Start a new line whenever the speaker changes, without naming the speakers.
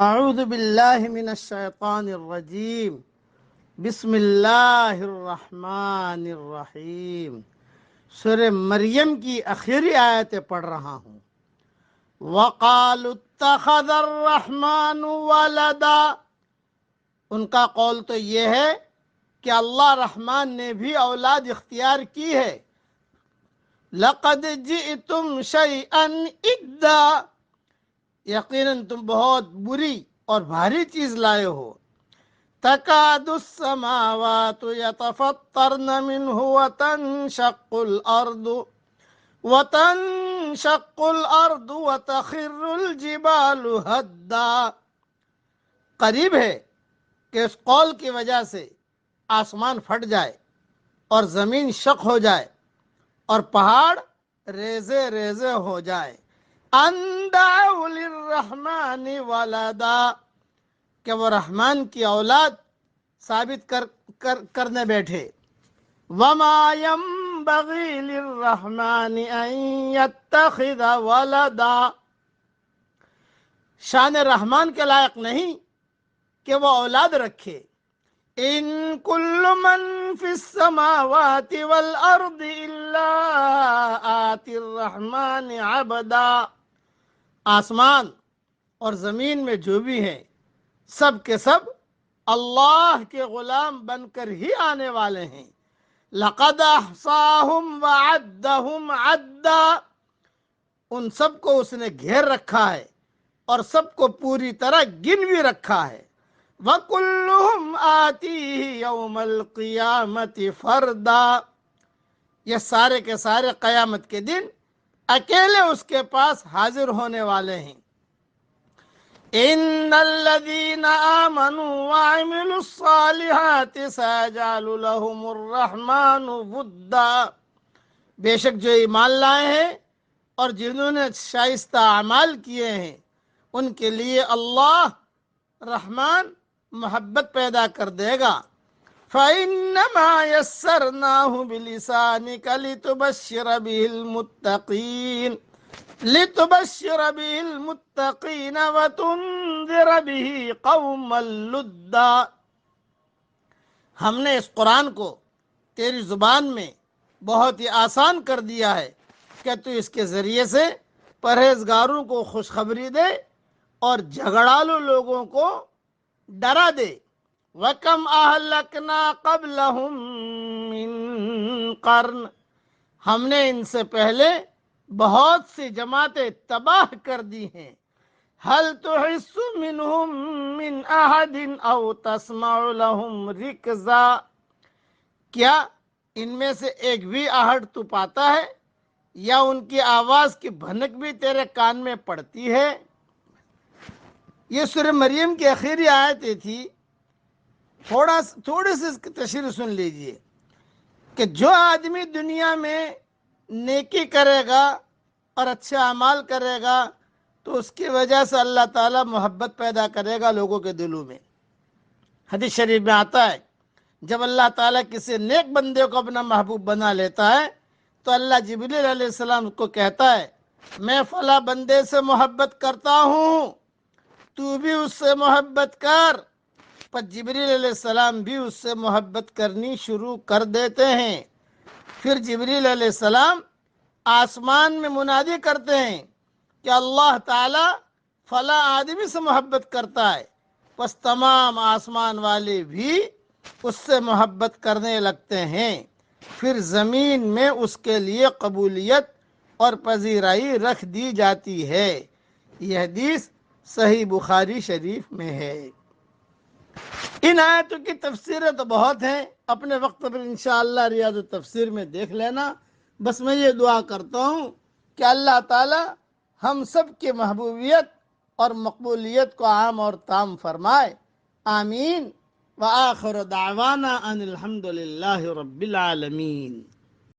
اعوذ باللہ من الشیطان الرجیم بسم اللہ الرحمن الرحیم۔ سورہ مریم کی آخری آیتیں پڑھ رہا ہوں۔ وَقَالُوا اتَّخَذَ الرَّحْمَنُ وَلَدًا، ان کا قول تو یہ ہے کہ اللہ رحمان نے بھی اولاد اختیار کی ہے۔ لَقَدْ جِئْتُمْ شَيْئًا إِدًّا، یقیناً تم بہت بری اور بھاری چیز لائے ہو۔ تکاد السماوات یتفطرن منہ وتنشق الارض وتخر الجبال ہدا، قریب ہے کہ اس قول کی وجہ سے آسمان پھٹ جائے اور زمین شق ہو جائے اور پہاڑ ریزے ریزے ہو جائے۔ ان دعوا للرحمن ولدا، کہ وہ رحمان کی اولاد ثابت کرنے بیٹھے۔ وما ينبغي للرحمن ان يتخذ ولدا، شان رحمان کے لائق نہیں کہ وہ اولاد رکھے۔ ان کل من فی السماوات والارض الا آتی الرحمن عبدا، آسمان اور زمین میں جو بھی ہیں سب کے سب اللہ کے غلام بن کر ہی آنے والے ہیں۔ لقد احصاہم وعدہم عدا، ان سب کو اس نے گھیر رکھا ہے اور سب کو پوری طرح گن بھی رکھا ہے۔ وَكُلُّهُمْ آتِيهِ يَوْمَ الْقِيَامَةِ فَرْدًا، یہ سارے کے سارے قیامت کے دن اکیلے اس کے پاس حاضر ہونے والے ہیں۔ ان الذين آمنوا وعملوا الصالحات سيجعل لهم الرحمن ودا، بے شک جو ایمان لائے ہیں اور جنہوں نے شائستہ اعمال کیے ہیں ان کے لیے اللہ رحمان محبت پیدا کر دے گا۔ فَإِنَّمَا يَسَّرْنَاهُ بِلِسَانِكَ لِتُبَشِّرَ بِهِ الْمُتَّقِينَ وَتُنذِرَ بِهِ قَوْمًا لُدًّا، ہم نے اس قرآن کو تیری زبان میں بہت ہی آسان کر دیا ہے کہ تو اس کے ذریعے سے پرہیزگاروں کو خوشخبری دے اور جھگڑالو لوگوں کو ڈرا دے۔ وَكَمْ أَهْلَكْنَا قَبْلَهُمْ مِنْ قَرْنٍ، ہم نے ان سے پہلے بہت سی جماعتیں تباہ کر دی ہیں۔ هَلْ تُحِسُّ مِنْهُمْ مِنْ أَحَدٍ أَوْ تَسْمَعُ لَهُمْ رِكْزًا، کیا ان میں سے ایک بھی آہٹ تو پاتا ہے یا ان کی آواز کی بھنک بھی تیرے کان میں پڑتی ہے؟ یہ سورہ مریم کی آخری آیتیں تھی۔ تھوڑی سی اس کی تشریح سن لیجئے کہ جو آدمی دنیا میں نیکی کرے گا اور اچھے اعمال کرے گا تو اس کی وجہ سے اللہ تعالیٰ محبت پیدا کرے گا لوگوں کے دلوں میں۔ حدیث شریف میں آتا ہے جب اللہ تعالیٰ کسی نیک بندے کو اپنا محبوب بنا لیتا ہے تو اللہ جبریل علیہ السلام کو کہتا ہے میں فلاں بندے سے محبت کرتا ہوں، تو بھی اس سے محبت کر۔ پر جبریل علیہ السلام بھی اس سے محبت کرنی شروع کر دیتے ہیں۔ پھر جبریل علیہ السلام آسمان میں منادی کرتے ہیں کہ اللہ تعالیٰ فلاں آدمی سے محبت کرتا ہے، پس تمام آسمان والے بھی اس سے محبت کرنے لگتے ہیں۔ پھر زمین میں اس کے لیے قبولیت اور پذیرائی رکھ دی جاتی ہے۔ یہ حدیث صحیح بخاری شریف میں ہے۔ ان آیتوں کی تفسیریں تو بہت ہیں، اپنے وقت پر انشاءاللہ ریاض التفسیر میں دیکھ لینا۔ بس میں یہ دعا کرتا ہوں کہ اللہ تعالی ہم سب کی محبوبیت اور مقبولیت کو عام اور تام فرمائے، آمین۔ وآخر دعوانا ان الحمد للہ رب العالمین۔